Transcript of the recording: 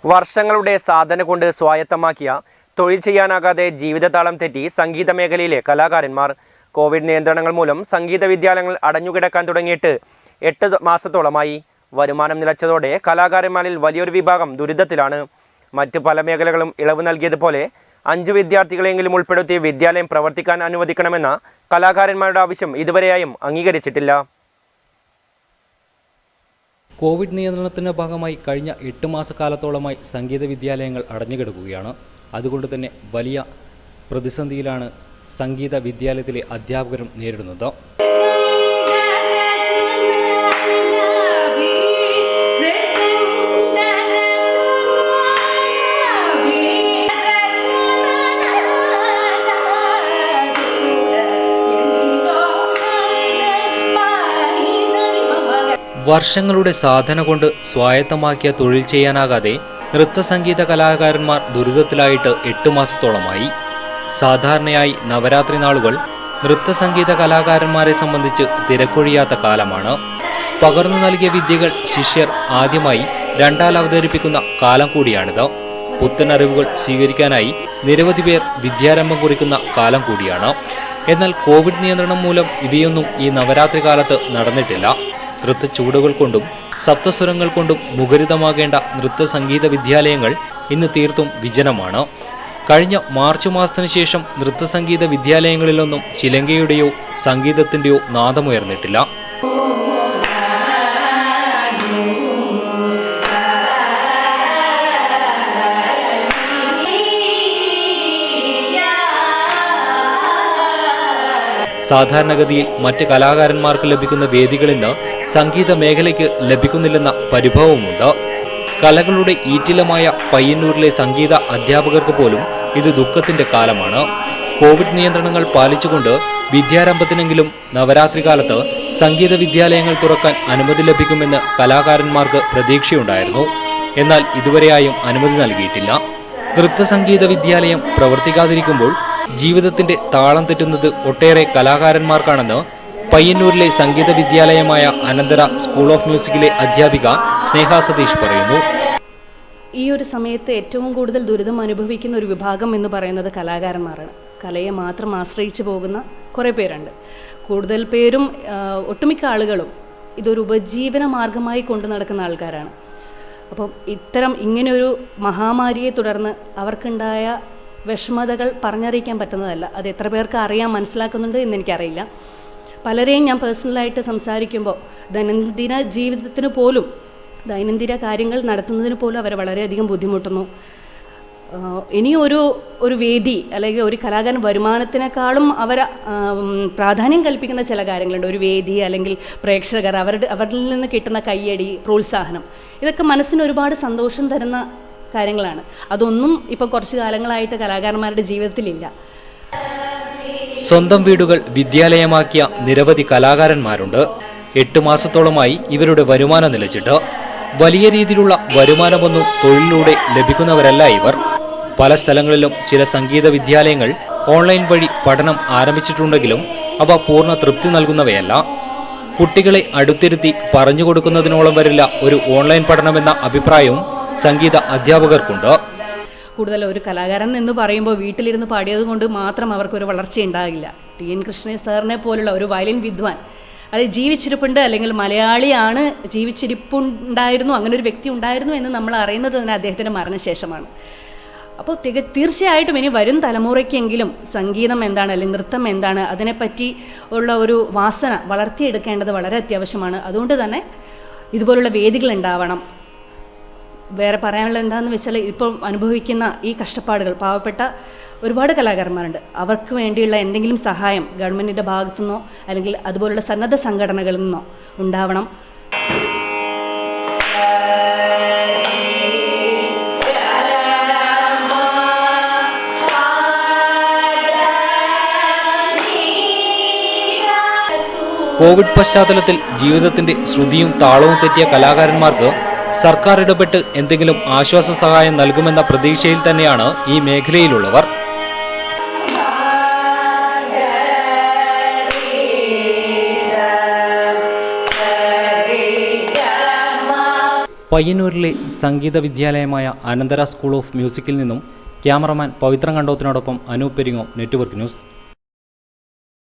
വർഷങ്ങളുടെ സാധന കൊണ്ട് സ്വായത്തമാക്കിയ തൊഴിൽ ചെയ്യാനാകാതെ ജീവിതതാളം തെറ്റി സംഗീത മേഖലയിലെ കലാകാരന്മാർ കോവിഡ് നിയന്ത്രണങ്ങൾ മൂലം സംഗീത വിദ്യാലയങ്ങൾ അടഞ്ഞുകിടക്കാൻ തുടങ്ങിയിട്ട് 8 മാസത്തോളമായി. വരുമാനം നിലച്ചതോടെ കലാകാരന്മാരിൽ വലിയൊരു വിഭാഗം ദുരിതത്തിലാണ്. മറ്റ് പല മേഖലകളും ഇളവ് നൽകിയതുപോലെ 5 വിദ്യാർത്ഥികളെങ്കിലും ഉൾപ്പെടുത്തി വിദ്യാലയം പ്രവർത്തിക്കാൻ അനുവദിക്കണമെന്ന കലാകാരന്മാരുടെ ആവശ്യം ഇതുവരെയായും അംഗീകരിച്ചിട്ടില്ല. കോവിഡ് നിയന്ത്രണത്തിൻ്റെ ഭാഗമായി കഴിഞ്ഞ 8 മാസക്കാലത്തോളമായി സംഗീത വിദ്യാലയങ്ങൾ അടഞ്ഞുകിടക്കുകയാണ്. അതുകൊണ്ട് തന്നെ വലിയ പ്രതിസന്ധിയിലാണ് സംഗീത വിദ്യാലയത്തിലെ അധ്യാപകരും നേരിടുന്നത്. വർഷങ്ങളുടെ സാധന കൊണ്ട് സ്വായത്തമാക്കിയ തൊഴിൽ ചെയ്യാനാകാതെ നൃത്തസംഗീത കലാകാരന്മാർ ദുരിതത്തിലായിട്ട് 8 മാസത്തോളമായി. സാധാരണയായി നവരാത്രി നാളുകൾ നൃത്തസംഗീത കലാകാരന്മാരെ സംബന്ധിച്ച് തിരക്കൊഴിയാത്ത കാലമാണ്. പകർന്നു നൽകിയ വിദ്യകൾ ശിഷ്യർ ആദ്യമായി രണ്ടാൽ അവതരിപ്പിക്കുന്ന കാലം കൂടിയാണിത്. പുത്തൻ അറിവുകൾ സ്വീകരിക്കാനായി നിരവധി പേർ വിദ്യാരംഭം കുറിക്കുന്ന കാലം കൂടിയാണ്. എന്നാൽ കോവിഡ് നിയന്ത്രണം മൂലം ഇവയൊന്നും ഈ നവരാത്രി കാലത്ത് നടന്നിട്ടില്ല. നൃത്തച്ചൂടുകൾ കൊണ്ടും സപ്തസ്വരങ്ങൾ കൊണ്ടും മുഖരിതമാകേണ്ട നൃത്തസംഗീത വിദ്യാലയങ്ങൾ ഇന്ന് തീർത്തും വിജനമാണ്. കഴിഞ്ഞ മാർച്ച് മാസത്തിന് ശേഷം നൃത്തസംഗീത വിദ്യാലയങ്ങളിലൊന്നും ചിലങ്കയുടെയോ സംഗീതത്തിൻ്റെയോ നാദമുയർന്നിട്ടില്ല. സാധാരണഗതിയിൽ മറ്റ് കലാകാരന്മാർക്ക് ലഭിക്കുന്ന വേദികളിൽ നിന്ന് സംഗീത മേഖലയ്ക്ക് ലഭിക്കുന്നില്ലെന്ന പരിഭവമുണ്ട്. കലകളുടെ ഈറ്റിലമായ പയ്യന്നൂരിലെ സംഗീത അധ്യാപകർക്ക് പോലും ഇത് ദുഃഖത്തിന്റെ കാലമാണ്. കോവിഡ് നിയന്ത്രണങ്ങൾ പാലിച്ചുകൊണ്ട് വിദ്യാരംഭത്തിനെങ്കിലും നവരാത്രി കാലത്ത് സംഗീത വിദ്യാലയങ്ങൾ തുറക്കാൻ അനുമതി ലഭിക്കുമെന്ന് കലാകാരന്മാർക്ക് പ്രതീക്ഷയുണ്ടായിരുന്നു. എന്നാൽ ഇതുവരെയായും അനുമതി നൽകിയിട്ടില്ല. നൃത്തസംഗീത വിദ്യാലയം പ്രവർത്തിക്കാതിരിക്കുമ്പോൾ ജീവിതത്തിന്റെ താളം തെറ്റുന്നത് ഒട്ടേറെ കലാകാരന്മാർക്കാണെന്ന് പയ്യന്നൂരിലെ സംഗീത വിദ്യാലയമായ അനന്തര സ്കൂൾ ഓഫ് മ്യൂസിക്കിലെ അധ്യാപിക സ്നേഹ സതീഷ് പറയുന്നു. ഈ ഒരു സമയത്ത് ഏറ്റവും കൂടുതൽ ദുരിതം അനുഭവിക്കുന്ന ഒരു വിഭാഗം എന്ന് പറയുന്നത് കലാകാരന്മാരാണ്. കലയെ മാത്രം ആശ്രയിച്ചു പോകുന്ന കുറേ പേരുണ്ട്. കൂടുതൽ പേരും ഒട്ടുമിക്ക ആളുകളും ഇതൊരു ഉപജീവന മാർഗമായി കൊണ്ടു നടക്കുന്ന ആൾക്കാരാണ്. അപ്പം ഇങ്ങനെയൊരു മഹാമാരിയെ തുടർന്ന് അവർക്കുണ്ടായ വിഷമതകൾ പറഞ്ഞറിയിക്കാൻ പറ്റുന്നതല്ല. അത് എത്ര പേർക്ക് അറിയാൻ മനസ്സിലാക്കുന്നുണ്ട് എന്ന് എനിക്കറിയില്ല. പലരെയും ഞാൻ പേഴ്സണലായിട്ട് സംസാരിക്കുമ്പോൾ ദൈനംദിന ജീവിതത്തിന് പോലും ദൈനംദിന കാര്യങ്ങൾ നടത്തുന്നതിന് പോലും അവർ വളരെയധികം ബുദ്ധിമുട്ടുന്നു. ഒരു വേദി അല്ലെങ്കിൽ ഒരു കലാകാരൻ വരുമാനത്തിനേക്കാളും അവർ പ്രാധാന്യം കൽപ്പിക്കുന്ന ചില കാര്യങ്ങളുണ്ട്. ഒരു വേദി അല്ലെങ്കിൽ പ്രേക്ഷകർ അവരിൽ നിന്ന് കിട്ടുന്ന കയ്യടി, പ്രോത്സാഹനം, ഇതൊക്കെ മനസ്സിന് ഒരുപാട് സന്തോഷം തരുന്ന കാര്യങ്ങളാണ്. അതൊന്നും ഇപ്പോൾ കുറച്ച് കാലങ്ങളായിട്ട് കലാകാരന്മാരുടെ ജീവിതത്തിലില്ല. സ്വന്തം വീടുകൾ വിദ്യാലയമാക്കിയ നിരവധി കലാകാരന്മാരുണ്ട്. 8 മാസത്തോളമായി ഇവരുടെ വരുമാനം നിലച്ചിട്ട്. വലിയ രീതിയിലുള്ള വരുമാനമൊന്നും തൊഴിലിലൂടെ ലഭിക്കുന്നവരല്ല ഇവർ. പല സ്ഥലങ്ങളിലും ചില സംഗീത വിദ്യാലയങ്ങൾ ഓൺലൈൻ വഴി പഠനം ആരംഭിച്ചിട്ടുണ്ടെങ്കിലും അവ പൂർണ്ണ തൃപ്തി നൽകുന്നവയല്ല. കുട്ടികളെ അടുത്തിരുത്തി പറഞ്ഞു കൊടുക്കുന്നതിനോളം വരില്ല ഒരു ഓൺലൈൻ പഠനമെന്ന അഭിപ്രായവും സംഗീത അധ്യാപകർക്കുണ്ട്. കൂടുതൽ ഒരു കലാകാരൻ എന്ന് പറയുമ്പോൾ വീട്ടിലിരുന്ന് പാടിയത് കൊണ്ട് മാത്രം അവർക്കൊരു വളർച്ചയുണ്ടാകില്ല. TN കൃഷ്ണൻ സാറിനെ പോലുള്ള ഒരു വയലിൻ വിദ്വാൻ അത് ജീവിച്ചിരിപ്പുണ്ട്, അല്ലെങ്കിൽ മലയാളിയാണ്, ജീവിച്ചിരിപ്പുണ്ടായിരുന്നു, അങ്ങനെ ഒരു വ്യക്തി ഉണ്ടായിരുന്നു എന്ന് നമ്മൾ അറിയുന്നത് തന്നെ അദ്ദേഹത്തിൻ്റെ മരണശേഷമാണ്. അപ്പോൾ തീർച്ചയായിട്ടും ഇനി വരും തലമുറയ്ക്കെങ്കിലും സംഗീതം എന്താണ് അല്ലെങ്കിൽ നൃത്തം എന്താണ് അതിനെപ്പറ്റി ഉള്ള ഒരു വാസന വളർത്തിയെടുക്കേണ്ടത് വളരെ അത്യാവശ്യമാണ്. അതുകൊണ്ട് തന്നെ ഇതുപോലുള്ള വേദികൾ ഉണ്ടാവണം. വേറെ പറയാനുള്ളത് എന്താണെന്ന് വെച്ചാൽ ഇപ്പോൾ അനുഭവിക്കുന്ന ഈ കഷ്ടപ്പാടുകൾ പാവപ്പെട്ട ഒരുപാട് കലാകാരന്മാരുണ്ട്. അവർക്ക് വേണ്ടിയുള്ള എന്തെങ്കിലും സഹായം ഗവൺമെൻറ്റിൻ്റെ ഭാഗത്തു നിന്നോ അല്ലെങ്കിൽ അതുപോലുള്ള സന്നദ്ധ സംഘടനകളിൽ നിന്നോ ഉണ്ടാവണം. കോവിഡ് പശ്ചാത്തലത്തിൽ ജീവിതത്തിന്റെ ശ്രുതിയും താളവും തെറ്റിയ കലാകാരന്മാർക്ക് സർക്കാർ ഇടപെട്ട് എന്തെങ്കിലും ആശ്വാസ സഹായം നൽകുമെന്ന പ്രതീക്ഷയിൽ തന്നെയാണ് ഈ മേഖലയിലുള്ളവർ. പയ്യന്നൂരിലെ സംഗീത വിദ്യാലയമായ അനന്തര സ്കൂൾ ഓഫ് മ്യൂസിക്കിൽ നിന്നും ക്യാമറമാൻ പവിത്രൻ കണ്ടോത്തിനോടൊപ്പം അനൂപ് പെരിങ്ങോം, നെറ്റ്വർക്ക് ന്യൂസ്.